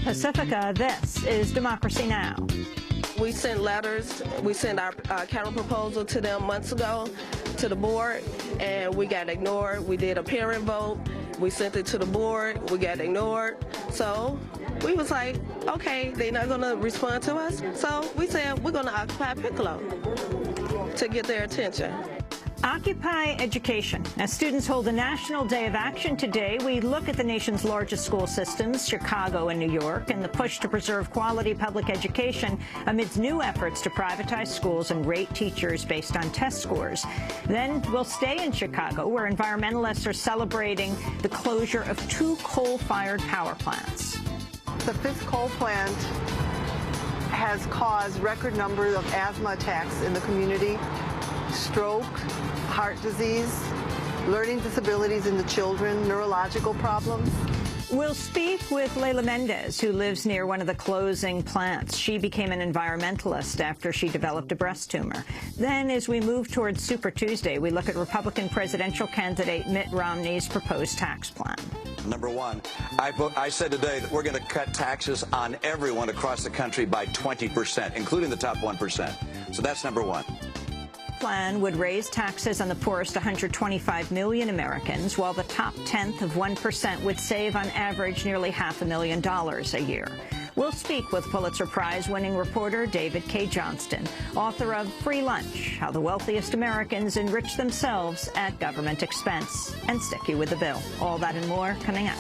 Pacifica, this is Democracy Now! We sent letters, we sent our counter proposal to them months ago, to the board, and we got ignored. We did a parent vote, we sent it to the board, we got ignored. So we was like, okay, they're not gonna respond to us. So we said we're gonna occupy Piccolo to get their attention. Occupy Education. As students hold a National Day of Action today, we look at the nation's largest school systems, Chicago and New York, and the push to preserve quality public education amidst new efforts to privatize schools and rate teachers based on test scores. Then we'll stay in Chicago, where environmentalists are celebrating the closure of 2 coal-fired power plants. The 5th coal plant has caused record numbers of asthma attacks in the community, stroke, heart disease, learning disabilities in the children, neurological problems. We'll speak with Layla Mendez, who lives near one of the closing plants. She became an environmentalist after she developed a breast tumor. Then, as we move towards Super Tuesday, we look at Republican presidential candidate Mitt Romney's proposed tax plan. Number one, I said today that we're going to cut taxes on everyone across the country by 20%, including the top 1%. So that's number one. Plan would raise taxes on the poorest 125 million Americans, while the top 10th of 1% would save on average nearly $500,000 a year. We'll speak with Pulitzer Prize-winning reporter David K. Johnston, author of Free Lunch: How the Wealthiest Americans Enrich Themselves at Government Expense, and stick you with the bill. All that and more coming up.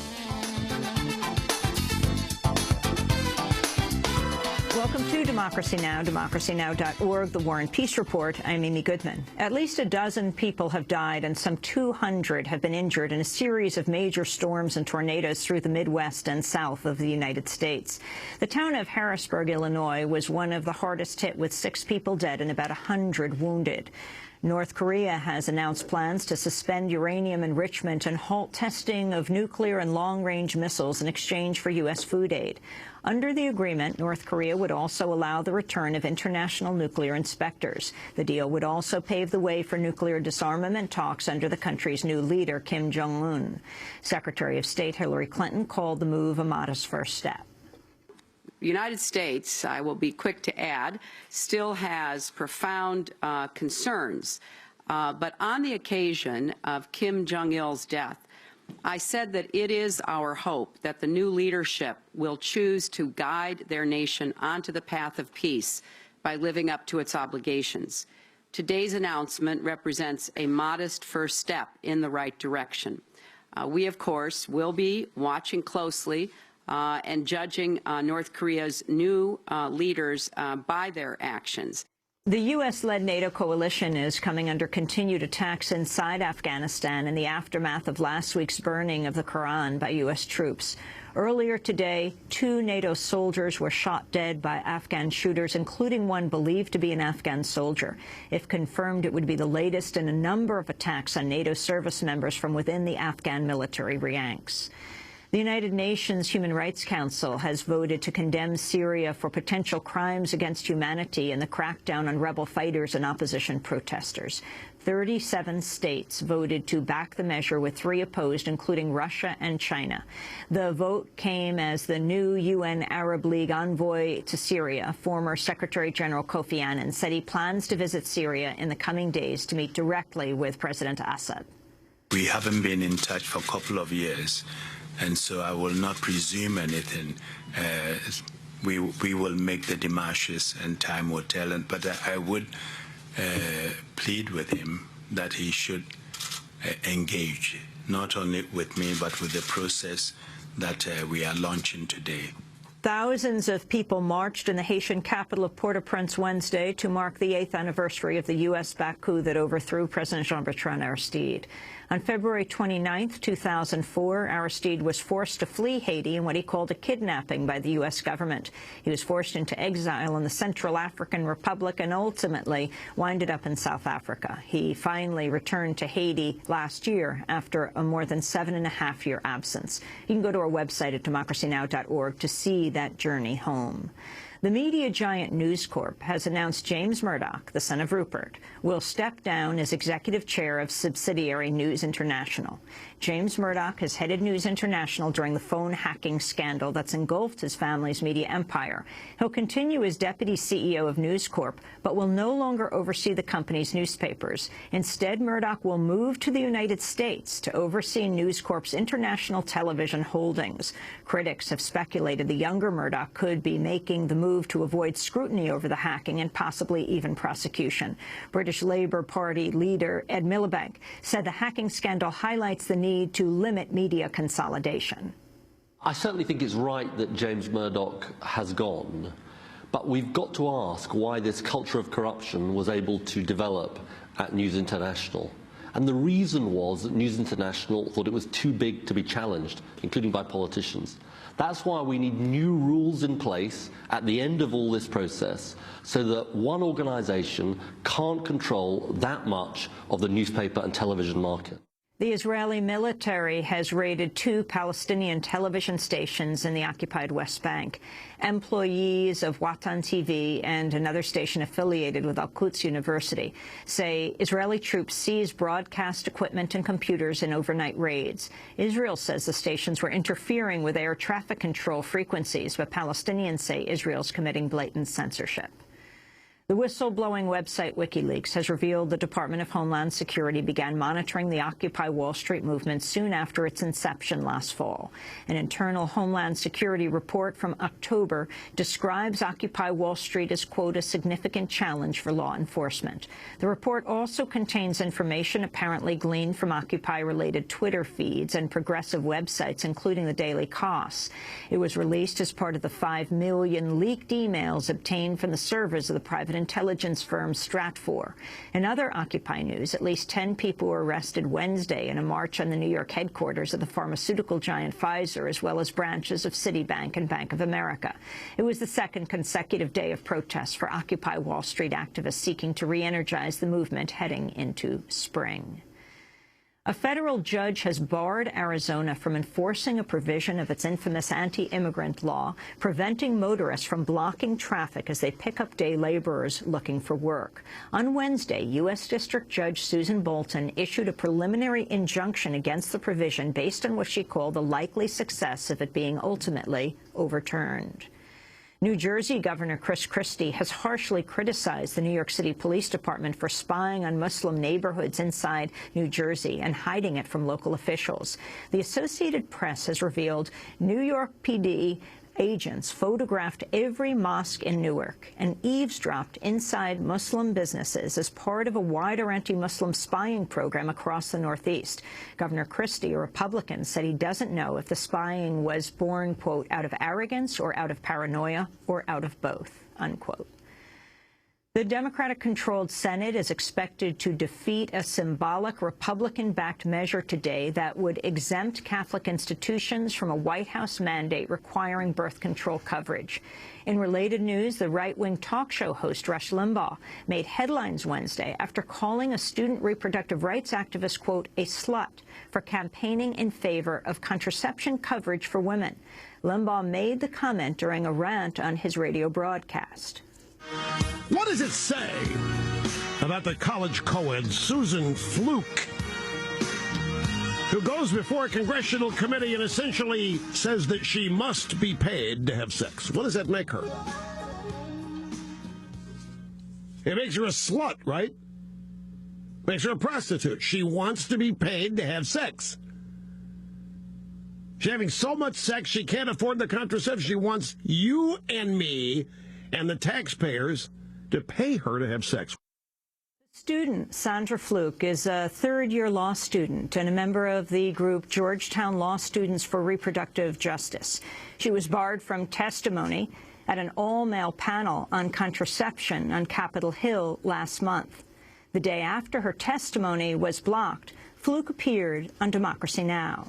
Welcome to Democracy Now!, democracynow.org, the War and Peace Report. I'm Amy Goodman. At least a dozen people have died and some 200 have been injured in a series of major storms and tornadoes through the Midwest and south of the United States. The town of Harrisburg, Illinois, was one of the hardest hit, with 6 people dead and about 100 wounded. North Korea has announced plans to suspend uranium enrichment and halt testing of nuclear and long-range missiles in exchange for U.S. food aid. Under the agreement, North Korea would also allow the return of international nuclear inspectors. The deal would also pave the way for nuclear disarmament talks under the country's new leader, Kim Jong-un. Secretary of State Hillary Clinton called the move a modest first step. The United States, I will be quick to add, still has profound concerns. But on the occasion of Kim Jong-il's death, I said that it is our hope that the new leadership will choose to guide their nation onto the path of peace by living up to its obligations. Today's announcement represents a modest first step in the right direction. We, of course, will be watching closely and judging North Korea's new leaders by their actions. The U.S.-led NATO coalition is coming under continued attacks inside Afghanistan in the aftermath of last week's burning of the Quran by U.S. troops. Earlier today, 2 NATO soldiers were shot dead by Afghan shooters, including one believed to be an Afghan soldier. If confirmed, it would be the latest in a number of attacks on NATO service members from within the Afghan military ranks. The United Nations Human Rights Council has voted to condemn Syria for potential crimes against humanity and the crackdown on rebel fighters and opposition protesters. 37 states voted to back the measure, with 3 opposed, including Russia and China. The vote came as the new UN Arab League envoy to Syria, former Secretary General Kofi Annan, said he plans to visit Syria in the coming days to meet directly with President Assad. We haven't been in touch for a couple of years, and so I will not presume anything. We will make the demarches, and time will tell. But I would plead with him that he should engage, not only with me, but with the process that we are launching today. Thousands of people marched in the Haitian capital of Port-au-Prince Wednesday to mark the 8th anniversary of the U.S.-backed coup that overthrew President Jean-Bertrand Aristide. On February 29, 2004, Aristide was forced to flee Haiti in what he called a kidnapping by the U.S. government. He was forced into exile in the Central African Republic and ultimately winded up in South Africa. He finally returned to Haiti last year after a more than 7.5-year absence. You can go to our website at democracynow.org to see that journey home. The media giant News Corp has announced James Murdoch, the son of Rupert, will step down as executive chair of subsidiary News International. James Murdoch has headed News International during the phone hacking scandal that's engulfed his family's media empire. He'll continue as deputy CEO of News Corp, but will no longer oversee the company's newspapers. Instead, Murdoch will move to the United States to oversee News Corp's international television holdings. Critics have speculated the younger Murdoch could be making the move to avoid scrutiny over the hacking and possibly even prosecution. British Labour Party leader Ed Miliband said the hacking scandal highlights the need to limit media consolidation. I certainly think it's right that James Murdoch has gone, but we've got to ask why this culture of corruption was able to develop at News International. And the reason was that News International thought it was too big to be challenged, including by politicians. That's why we need new rules in place at the end of all this process so that one organization can't control that much of the newspaper and television market. The Israeli military has raided 2 Palestinian television stations in the occupied West Bank. Employees of Watan TV and another station affiliated with Al-Quds University say Israeli troops seized broadcast equipment and computers in overnight raids. Israel says the stations were interfering with air traffic control frequencies, but Palestinians say Israel's committing blatant censorship. The whistleblowing website WikiLeaks has revealed the Department of Homeland Security began monitoring the Occupy Wall Street movement soon after its inception last fall. An internal Homeland Security report from October describes Occupy Wall Street as, quote, a significant challenge for law enforcement. The report also contains information apparently gleaned from Occupy-related Twitter feeds and progressive websites, including the Daily Kos. It was released as part of the 5 million leaked emails obtained from the servers of the private intelligence firm Stratfor. In other Occupy news, at least 10 people were arrested Wednesday in a march on the New York headquarters of the pharmaceutical giant Pfizer, as well as branches of Citibank and Bank of America. It was the second consecutive day of protests for Occupy Wall Street activists seeking to re-energize the movement heading into spring. A federal judge has barred Arizona from enforcing a provision of its infamous anti-immigrant law, preventing motorists from blocking traffic as they pick up day laborers looking for work. On Wednesday, U.S. District Judge Susan Bolton issued a preliminary injunction against the provision based on what she called the likely success of it being ultimately overturned. New Jersey Governor Chris Christie has harshly criticized the New York City Police Department for spying on Muslim neighborhoods inside New Jersey and hiding it from local officials. The Associated Press has revealed New York PD agents photographed every mosque in Newark and eavesdropped inside Muslim businesses as part of a wider anti-Muslim spying program across the Northeast. Governor Christie, a Republican, said he doesn't know if the spying was born, quote, out of arrogance or out of paranoia or out of both, unquote. The Democratic-controlled Senate is expected to defeat a symbolic Republican-backed measure today that would exempt Catholic institutions from a White House mandate requiring birth control coverage. In related news, the right-wing talk show host Rush Limbaugh made headlines Wednesday after calling a student reproductive rights activist, quote, a slut for campaigning in favor of contraception coverage for women. Limbaugh made the comment during a rant on his radio broadcast. What does it say about the college co-ed Susan Fluke, who goes before a congressional committee and essentially says that she must be paid to have sex? What does that make her? It makes her a slut, right? Makes her a prostitute. She wants to be paid to have sex. She's having so much sex she can't afford the contraception. She wants you and me and the taxpayers to pay her to have sex. Student Sandra Fluke is a third-year law student and a member of the group Georgetown Law Students for Reproductive Justice. She was barred from testimony at an all-male panel on contraception on Capitol Hill last month. The day after her testimony was blocked, Fluke appeared on Democracy Now!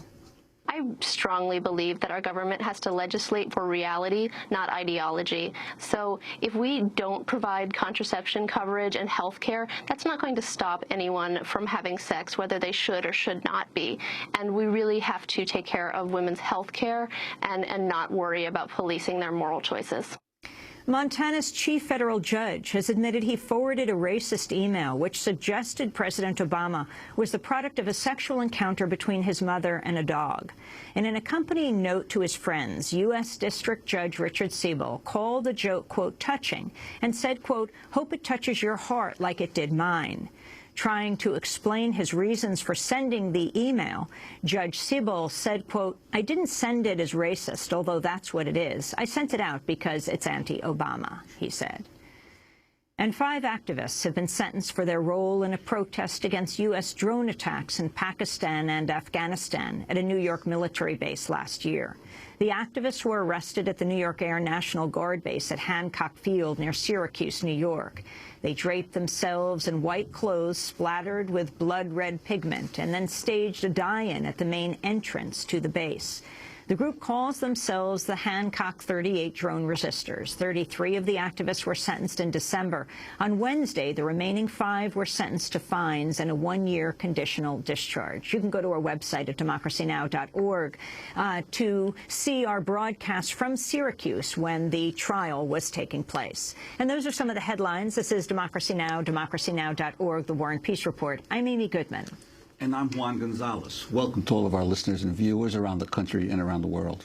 I strongly believe that our government has to legislate for reality, not ideology. So if we don't provide contraception coverage and health care, that's not going to stop anyone from having sex, whether they should or should not be. And we really have to take care of women's health care and not worry about policing their moral choices. Montana's chief federal judge has admitted he forwarded a racist email which suggested President Obama was the product of a sexual encounter between his mother and a dog. In an accompanying note to his friends, U.S. District Judge Richard Siebel called the joke, quote, touching, and said, quote, hope it touches your heart like it did mine. Trying to explain his reasons for sending the email, Judge Siebel said, quote, I didn't send it as racist, although that's what it is. I sent it out because it's anti-Obama, he said. And 5 activists have been sentenced for their role in a protest against U.S. drone attacks in Pakistan and Afghanistan at a New York military base last year. The activists were arrested at the New York Air National Guard base at Hancock Field near Syracuse, New York. They draped themselves in white clothes splattered with blood-red pigment and then staged a die-in at the main entrance to the base. The group calls themselves the Hancock 38 Drone Resistors. 33 of the activists were sentenced in December. On Wednesday, the remaining 5 were sentenced to fines and a 1-year conditional discharge. You can go to our website at democracynow.org to see our broadcast from Syracuse when the trial was taking place. And those are some of the headlines. This is Democracy Now!, democracynow.org, The War and Peace Report. I'm Amy Goodman. And I'm Juan Gonzalez. Welcome to all of our listeners and viewers around the country and around the world.